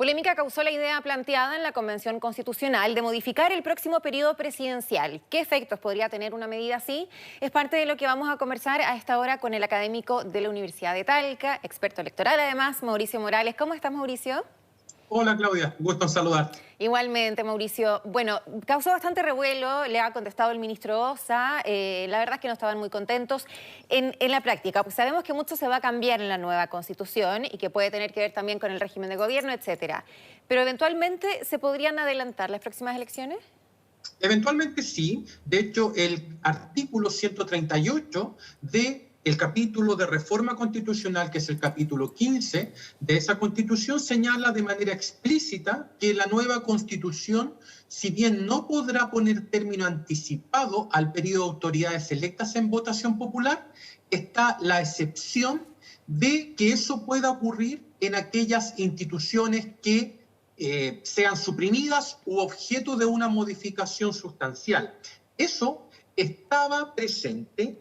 Polémica causó la idea planteada en la Convención Constitucional de modificar el próximo periodo presidencial. ¿Qué efectos podría tener una medida así? Es parte de lo que vamos a conversar a esta hora con el académico de la Universidad de Talca, experto electoral además, Mauricio Morales. ¿Cómo estás, Mauricio? Hola Claudia, gusto en saludar. Igualmente, Mauricio. Bueno, causó bastante revuelo, le ha contestado el ministro Ossa, la verdad es que no estaban muy contentos. En la práctica, pues sabemos que mucho se va a cambiar en la nueva Constitución y que puede tener que ver también con el régimen de gobierno, etcétera. Pero eventualmente, ¿se podrían adelantar las próximas elecciones? Eventualmente sí, de hecho el artículo 138 del capítulo de reforma constitucional, que es el capítulo 15 de esa constitución, señala de manera explícita que la nueva constitución, si bien no podrá poner término anticipado al periodo de autoridades electas en votación popular, está la excepción de que eso pueda ocurrir en aquellas instituciones que sean suprimidas u objeto de una modificación sustancial. Eso estaba presente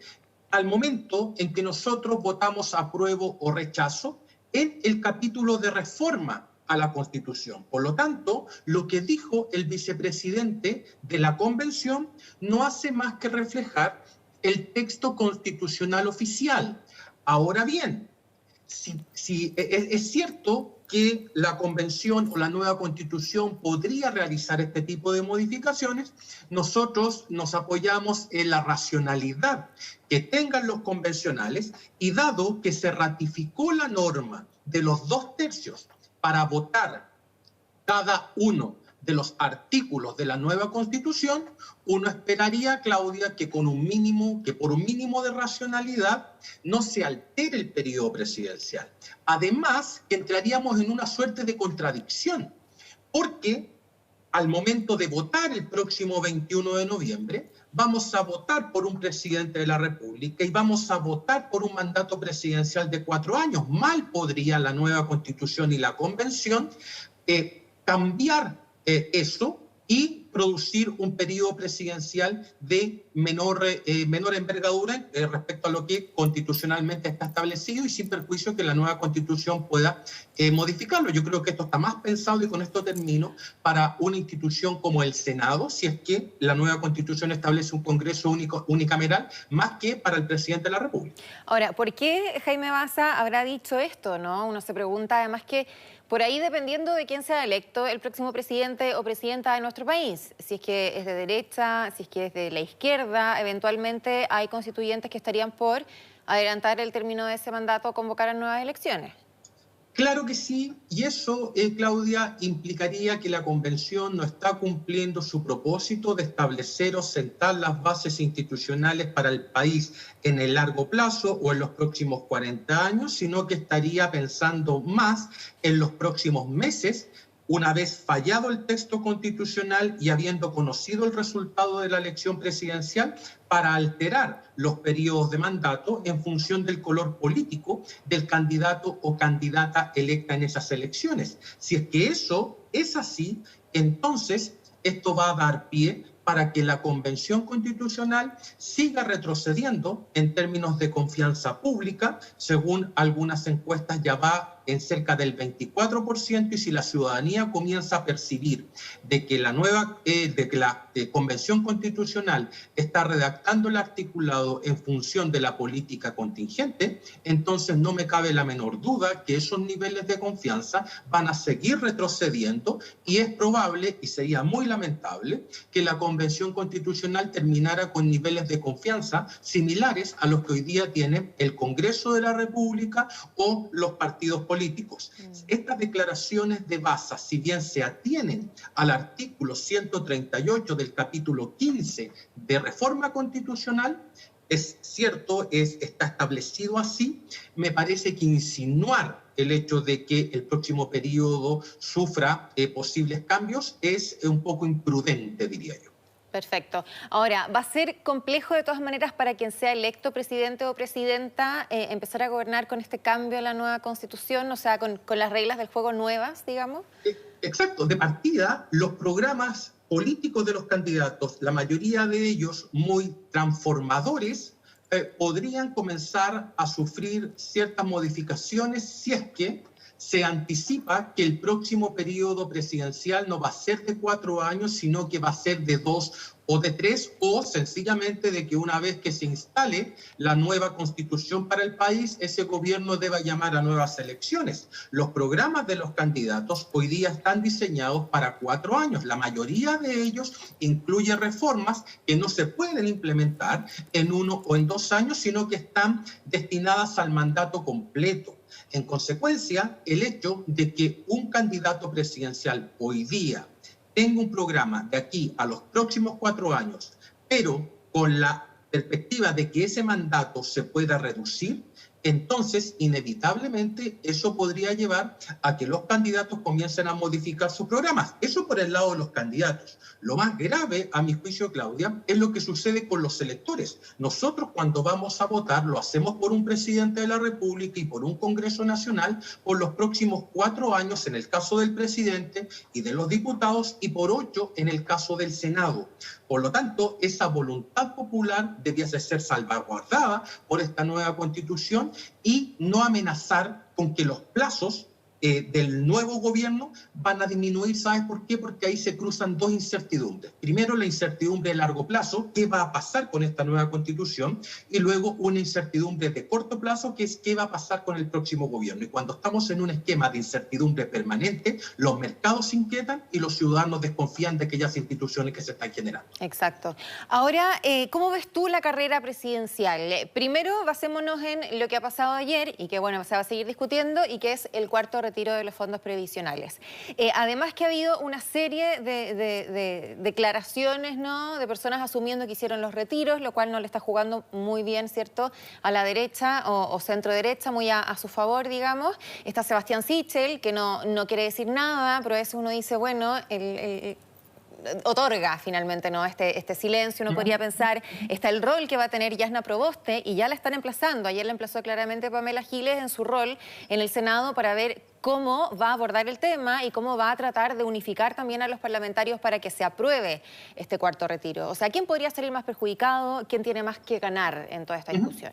al momento en que nosotros votamos apruebo o rechazo en el capítulo de reforma a la Constitución. Por lo tanto, lo que dijo el vicepresidente de la Convención no hace más que reflejar el texto constitucional oficial. Ahora bien, si es cierto que la convención o la nueva constitución podría realizar este tipo de modificaciones, nosotros nos apoyamos en la racionalidad que tengan los convencionales y dado que se ratificó la norma de los 2/3 para votar cada uno de los artículos de la nueva Constitución, uno esperaría, Claudia, que por un mínimo de racionalidad no se altere el periodo presidencial. Además, que entraríamos en una suerte de contradicción, porque al momento de votar el próximo 21 de noviembre, vamos a votar por un presidente de la República y vamos a votar por un mandato presidencial de 4 años. Mal podría la nueva Constitución y la Convención cambiar eso y producir un periodo presidencial de menor envergadura respecto a lo que constitucionalmente está establecido y sin perjuicio que la nueva Constitución pueda modificarlo. Yo creo que esto está más pensado, y con esto termino, para una institución como el Senado, si es que la nueva Constitución establece un Congreso unicameral, más que para el presidente de la República. Ahora, ¿por qué Jaime Baza habrá dicho esto, no? Uno se pregunta además que por ahí, dependiendo de quién sea electo el próximo presidente o presidenta de nuestro país, si es que es de derecha, si es que es de la izquierda, eventualmente hay constituyentes que estarían por adelantar el término de ese mandato o convocar a nuevas elecciones. Claro que sí, y eso, Claudia, implicaría que la Convención no está cumpliendo su propósito de establecer o sentar las bases institucionales para el país en el largo plazo o en los próximos 40 años, sino que estaría pensando más en los próximos meses, una vez fallado el texto constitucional y habiendo conocido el resultado de la elección presidencial, para alterar los periodos de mandato en función del color político del candidato o candidata electa en esas elecciones. Si es que eso es así, entonces esto va a dar pie para que la Convención Constitucional siga retrocediendo en términos de confianza pública. Según algunas encuestas ya va en cerca del 24%, y si la ciudadanía comienza a percibir de que la Convención Constitucional está redactando el articulado en función de la política contingente, entonces no me cabe la menor duda que esos niveles de confianza van a seguir retrocediendo, y es probable y sería muy lamentable que la Convención Constitucional terminara con niveles de confianza similares a los que hoy día tiene el Congreso de la República o los partidos políticos. Estas declaraciones de Baza, si bien se atienen al artículo 138 del capítulo 15 de reforma constitucional, es cierto, está establecido así, me parece que insinuar el hecho de que el próximo periodo sufra posibles cambios es un poco imprudente, diría yo. Perfecto. Ahora, ¿va a ser complejo de todas maneras para quien sea electo presidente o presidenta empezar a gobernar con este cambio a la nueva Constitución, o sea, con las reglas del juego nuevas, digamos? Exacto. De partida, los programas políticos de los candidatos, la mayoría de ellos muy transformadores, podrían comenzar a sufrir ciertas modificaciones si es que se anticipa que el próximo periodo presidencial no va a ser de 4 años, sino que va a ser de 2 o de 3, o sencillamente de que una vez que se instale la nueva constitución para el país, ese gobierno deba llamar a nuevas elecciones. Los programas de los candidatos hoy día están diseñados para 4 años. La mayoría de ellos incluye reformas que no se pueden implementar en 1 o en 2 años, sino que están destinadas al mandato completo. En consecuencia, el hecho de que un candidato presidencial hoy día tenga un programa de aquí a los próximos 4 años, pero con la perspectiva de que ese mandato se pueda reducir, entonces inevitablemente eso podría llevar a que los candidatos comiencen a modificar sus programas. Eso por el lado de los candidatos. Lo más grave, a mi juicio, Claudia, es lo que sucede con los electores. Nosotros cuando vamos a votar lo hacemos por un presidente de la República y por un Congreso Nacional por los próximos 4 años en el caso del presidente y de los diputados y por 8 en el caso del Senado. Por lo tanto, esa voluntad popular debiese ser salvaguardada por esta nueva Constitución y no amenazar con que los plazos del nuevo gobierno van a disminuir. ¿Sabes por qué? Porque ahí se cruzan 2 incertidumbres. Primero, la incertidumbre de largo plazo, qué va a pasar con esta nueva Constitución, y luego una incertidumbre de corto plazo, que es qué va a pasar con el próximo gobierno. Y cuando estamos en un esquema de incertidumbre permanente, los mercados se inquietan y los ciudadanos desconfían de aquellas instituciones que se están generando. Exacto. Ahora, ¿cómo ves tú la carrera presidencial? Primero, basémonos en lo que ha pasado ayer y que, bueno, se va a seguir discutiendo, y que es el cuarto retiro de los fondos previsionales. Además que ha habido una serie de declaraciones, ¿no?, de personas asumiendo que hicieron los retiros, lo cual no le está jugando muy bien, ¿cierto?, a la derecha o centro derecha, muy a su favor, digamos. Está Sebastián Sichel, que no quiere decir nada, pero a veces uno dice, bueno, otorga finalmente, ¿no?, este silencio. Uno podría pensar, está el rol que va a tener Yasna Proboste, y ya la están emplazando. Ayer la emplazó claramente Pamela Giles en su rol en el Senado para ver cómo va a abordar el tema y cómo va a tratar de unificar también a los parlamentarios para que se apruebe este cuarto retiro. O sea, ¿quién podría salir más perjudicado? ¿Quién tiene más que ganar en toda esta discusión?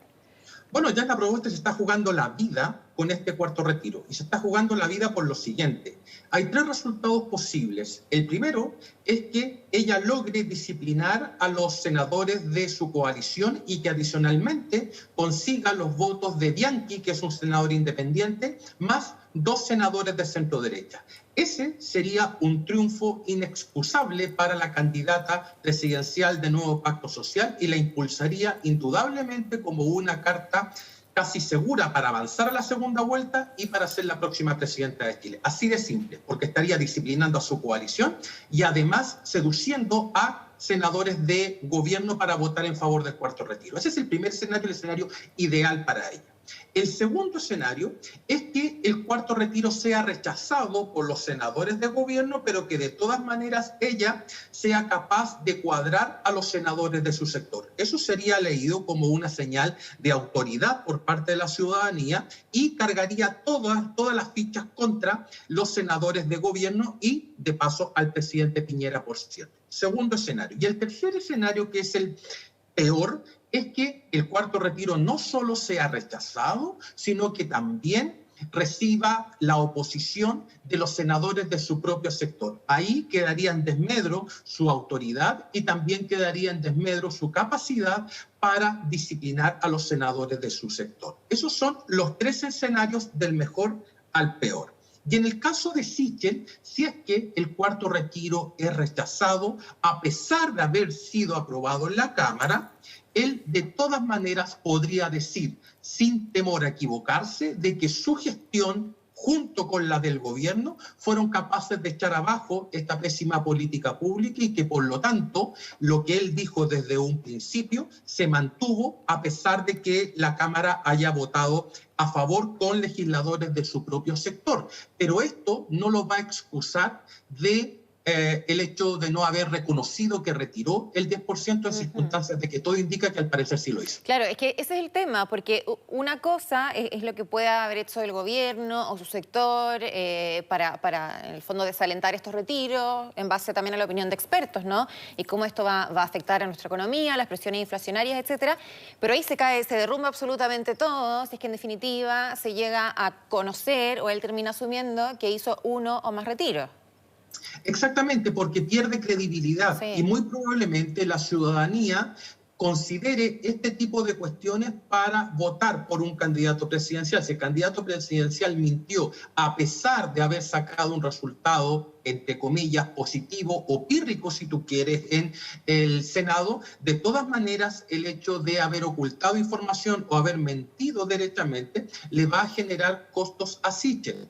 Bueno, Yasna Proboste se está jugando la vida con este cuarto retiro, y se está jugando la vida por lo siguiente. Hay 3 resultados posibles. El primero es que ella logre disciplinar a los senadores de su coalición y que adicionalmente consiga los votos de Bianchi, que es un senador independiente, más 2 senadores de centro derecha. Ese sería un triunfo inexcusable para la candidata presidencial de Nuevo Pacto Social y la impulsaría indudablemente como una carta casi segura para avanzar a la segunda vuelta y para ser la próxima presidenta de Chile. Así de simple, porque estaría disciplinando a su coalición y además seduciendo a senadores de gobierno para votar en favor del cuarto retiro. Ese es el primer escenario, el escenario ideal para ella. El segundo escenario es que el cuarto retiro sea rechazado por los senadores de gobierno, pero que de todas maneras ella sea capaz de cuadrar a los senadores de su sector. Eso sería leído como una señal de autoridad por parte de la ciudadanía y cargaría todas las fichas contra los senadores de gobierno y, de paso, al presidente Piñera, por cierto. Segundo escenario. Y el tercer escenario, que es el peor, es que el cuarto retiro no solo sea rechazado, sino que también reciba la oposición de los senadores de su propio sector. Ahí quedaría en desmedro su autoridad y también quedaría en desmedro su capacidad para disciplinar a los senadores de su sector. Esos son los 3 escenarios del mejor al peor. Y en el caso de Sichel, si es que el cuarto retiro es rechazado, a pesar de haber sido aprobado en la Cámara, él de todas maneras podría decir, sin temor a equivocarse, de que su gestión, junto con la del gobierno, fueron capaces de echar abajo esta pésima política pública y que, por lo tanto, lo que él dijo desde un principio se mantuvo a pesar de que la Cámara haya votado a favor con legisladores de su propio sector. Pero esto no lo va a excusar de el hecho de no haber reconocido que retiró el 10% en circunstancias de que todo indica que al parecer sí lo hizo. Claro, es que ese es el tema, porque una cosa es lo que pueda haber hecho el gobierno o su sector para, en el fondo, desalentar estos retiros, en base también a la opinión de expertos, ¿no? Y cómo esto va a afectar a nuestra economía, las presiones inflacionarias, etcétera. Pero ahí se derrumba absolutamente todo, si es que en definitiva se llega a conocer o él termina asumiendo que hizo uno o más retiros. Exactamente, porque pierde credibilidad y muy probablemente la ciudadanía considere este tipo de cuestiones para votar por un candidato presidencial. Si el candidato presidencial mintió a pesar de haber sacado un resultado, entre comillas, positivo o pírrico, si tú quieres, en el Senado, de todas maneras, el hecho de haber ocultado información o haber mentido derechamente le va a generar costos a Sichel.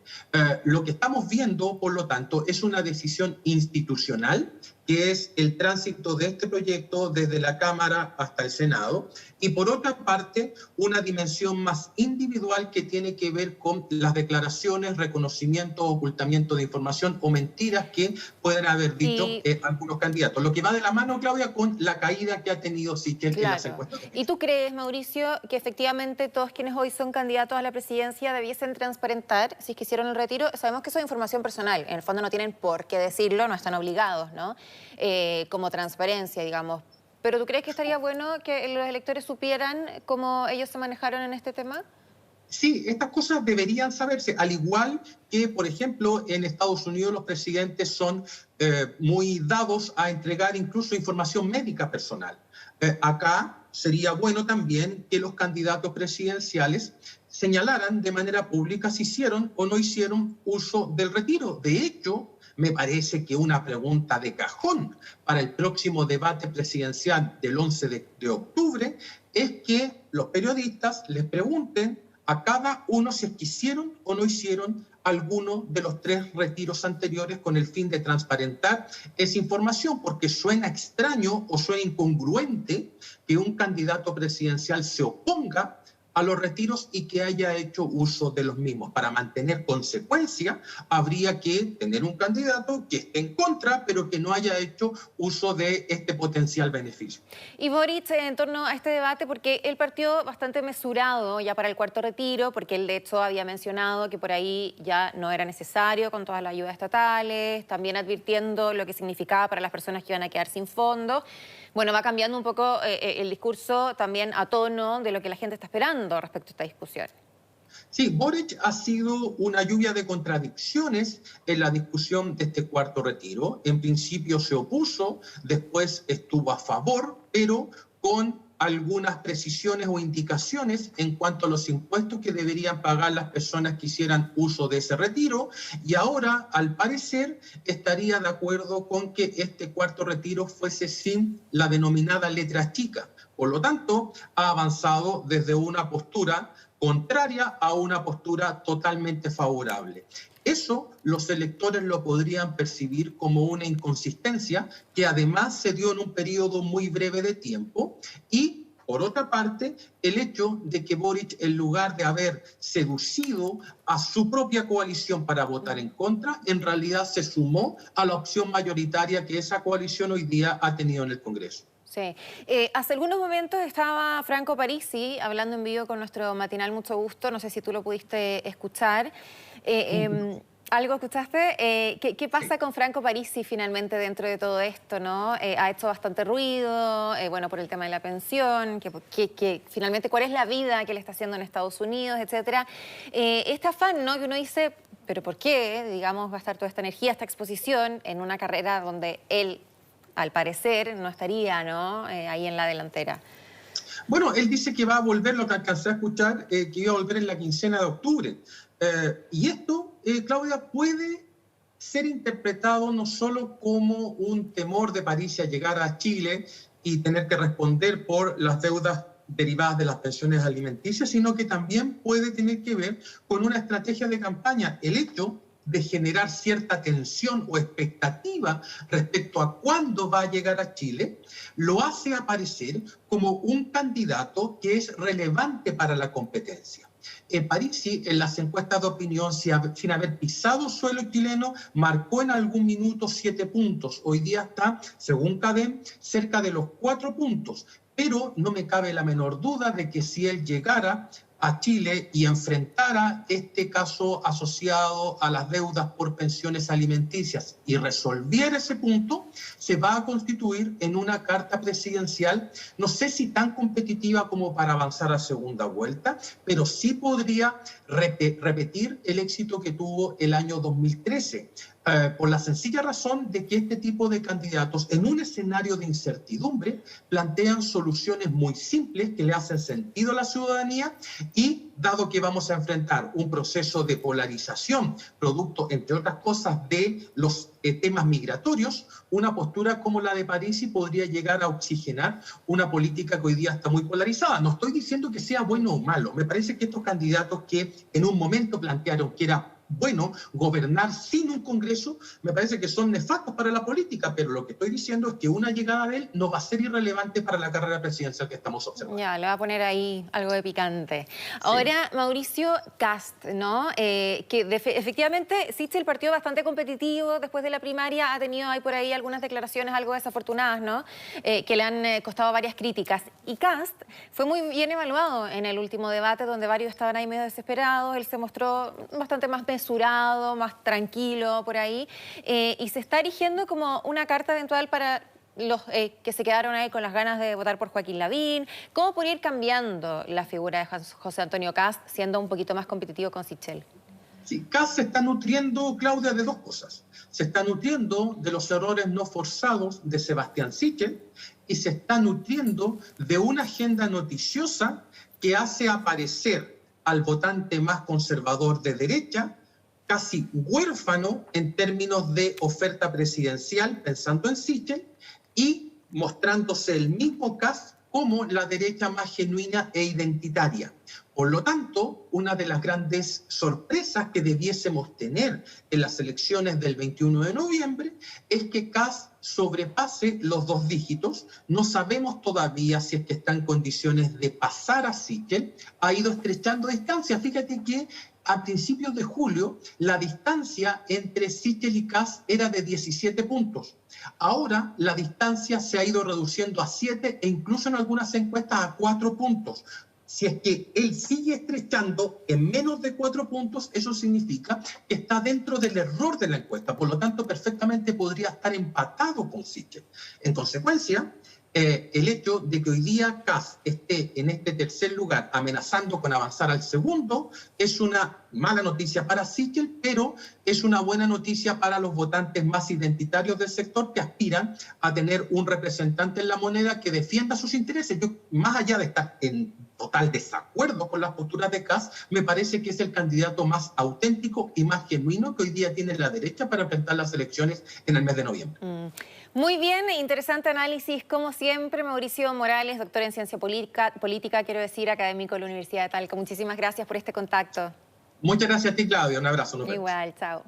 Lo que estamos viendo, por lo tanto, es una decisión institucional, que es el tránsito de este proyecto desde la Cámara hasta el Senado, y por otra parte, una dimensión más individual que tiene que ver con las declaraciones, reconocimiento, ocultamiento de información o mentiras que pueden haber dicho algunos candidatos. Lo que va de la mano, Claudia, con la caída que ha tenido Sichel en las encuestas. ¿Y tú crees, Mauricio, que efectivamente todos quienes hoy son candidatos a la presidencia debiesen transparentar si es que hicieron el retiro? Sabemos que eso es información personal, en el fondo no tienen por qué decirlo, no están obligados, ¿no? Como transparencia, digamos. ¿Pero tú crees que estaría bueno que los electores supieran cómo ellos se manejaron en este tema? Sí, estas cosas deberían saberse, al igual que, por ejemplo, en Estados Unidos los presidentes son muy dados a entregar incluso información médica personal. Acá sería bueno también que los candidatos presidenciales señalaran de manera pública si hicieron o no hicieron uso del retiro. De hecho, me parece que una pregunta de cajón para el próximo debate presidencial del 11 de octubre es que los periodistas les pregunten a cada uno si es que hicieron o no hicieron alguno de los 3 retiros anteriores con el fin de transparentar esa información, porque suena extraño o suena incongruente que un candidato presidencial se oponga a los retiros y que haya hecho uso de los mismos. Para mantener consecuencia, habría que tener un candidato que esté en contra, pero que no haya hecho uso de este potencial beneficio. Y Boric, en torno a este debate, porque él partió bastante mesurado ya para el cuarto retiro, porque él de hecho había mencionado que por ahí ya no era necesario con todas las ayudas estatales, también advirtiendo lo que significaba para las personas que iban a quedar sin fondos. Bueno, va cambiando un poco el discurso también a tono de lo que la gente está esperando respecto a esta discusión. Sí, Boric ha sido una lluvia de contradicciones en la discusión de este cuarto retiro. En principio se opuso, después estuvo a favor, pero con algunas precisiones o indicaciones en cuanto a los impuestos que deberían pagar las personas que hicieran uso de ese retiro, y ahora, al parecer, estaría de acuerdo con que este cuarto retiro fuese sin la denominada letra chica. Por lo tanto, ha avanzado desde una postura contraria a una postura totalmente favorable. Eso los electores lo podrían percibir como una inconsistencia que además se dio en un periodo muy breve de tiempo, y por otra parte, el hecho de que Boric, en lugar de haber seducido a su propia coalición para votar en contra, en realidad se sumó a la opción mayoritaria que esa coalición hoy día ha tenido en el Congreso. Sí. Hace algunos momentos estaba Franco Parisi hablando en vivo con nuestro matinal Mucho Gusto, no sé si tú lo pudiste escuchar. ¿Algo escuchaste? ¿Qué pasa con Franco Parisi finalmente dentro de todo esto, ¿no? Ha hecho bastante ruido, bueno, por el tema de la pensión, que finalmente cuál es la vida que él está haciendo en Estados Unidos, etcétera. Este afán, ¿no? Que uno dice, ¿pero por qué, digamos, gastar toda esta energía, esta exposición en una carrera donde él, al parecer, no estaría, ¿no? Ahí en la delantera? Bueno, él dice que va a volver, lo que alcancé a escuchar, que iba a volver en la quincena de octubre. Y esto, Claudia, puede ser interpretado no solo como un temor de Parisi a llegar a Chile y tener que responder por las deudas derivadas de las pensiones alimenticias, sino que también puede tener que ver con una estrategia de campaña. El hecho de generar cierta tensión o expectativa respecto a cuándo va a llegar a Chile, lo hace aparecer como un candidato que es relevante para la competencia. Parisi, en las encuestas de opinión, sin haber pisado suelo chileno, marcó en algún minuto 7 puntos. Hoy día está, según CADEM, cerca de los 4 puntos. Pero no me cabe la menor duda de que si él llegara a Chile y enfrentara este caso asociado a las deudas por pensiones alimenticias y resolviera ese punto, se va a constituir en una carta presidencial, no sé si tan competitiva como para avanzar a segunda vuelta, pero sí podría repetir el éxito que tuvo el año 2013. Por la sencilla razón de que este tipo de candidatos en un escenario de incertidumbre plantean soluciones muy simples que le hacen sentido a la ciudadanía y dado que vamos a enfrentar un proceso de polarización, producto, entre otras cosas, de los temas migratorios, una postura como la de Parisi podría llegar a oxigenar una política que hoy día está muy polarizada. No estoy diciendo que sea bueno o malo, me parece que estos candidatos que en un momento plantearon que era bueno gobernar sin un Congreso, me parece que son nefastos para la política, pero lo que estoy diciendo es que una llegada de él no va a ser irrelevante para la carrera presidencial que estamos observando. Ya, le va a poner ahí algo de picante. Ahora, sí. Mauricio Kast, ¿no? Efectivamente, Sichel partió bastante competitivo después de la primaria, ha tenido ahí por ahí algunas declaraciones algo desafortunadas, ¿no? Que le han costado varias críticas. Y Kast fue muy bien evaluado en el último debate, donde varios estaban ahí medio desesperados. Él se mostró bastante más mesurado, más tranquilo por ahí, y se está erigiendo como una carta eventual para los que se quedaron ahí con las ganas de votar por Joaquín Lavín. ¿Cómo podría ir cambiando la figura de José Antonio Kast, siendo un poquito más competitivo con Sichel? Sí, Kast se está nutriendo, Claudia, de dos cosas. Se está nutriendo de los errores no forzados de Sebastián Sichel y se está nutriendo de una agenda noticiosa que hace aparecer al votante más conservador de derecha casi huérfano en términos de oferta presidencial, pensando en Sichel, y mostrándose el mismo Kast como la derecha más genuina e identitaria. Por lo tanto, una de las grandes sorpresas que debiésemos tener en las elecciones del 21 de noviembre es que Kast sobrepase los 2 dígitos. No sabemos todavía si es que está en condiciones de pasar a Sichel. Ha ido estrechando distancia. Fíjate que a principios de julio la distancia entre Sichel y Kast era de 17 puntos. Ahora la distancia se ha ido reduciendo a 7 e incluso en algunas encuestas a 4 puntos. Si es que él sigue estrechando en menos de 4 puntos, eso significa que está dentro del error de la encuesta. Por lo tanto, perfectamente podría estar empatado con Sichel. En consecuencia, el hecho de que hoy día Kast esté en este tercer lugar amenazando con avanzar al segundo es una mala noticia para Sichel, pero es una buena noticia para los votantes más identitarios del sector que aspiran a tener un representante en la moneda que defienda sus intereses. Yo, más allá de estar en total desacuerdo con las posturas de Kast, me parece que es el candidato más auténtico y más genuino que hoy día tiene la derecha para enfrentar las elecciones en el mes de noviembre. Muy bien, interesante análisis, como siempre. Mauricio Morales, doctor en Ciencia Política, quiero decir, académico de la Universidad de Talca. Muchísimas gracias por este contacto. Muchas gracias a ti, Claudia. Un abrazo. Igual, chao.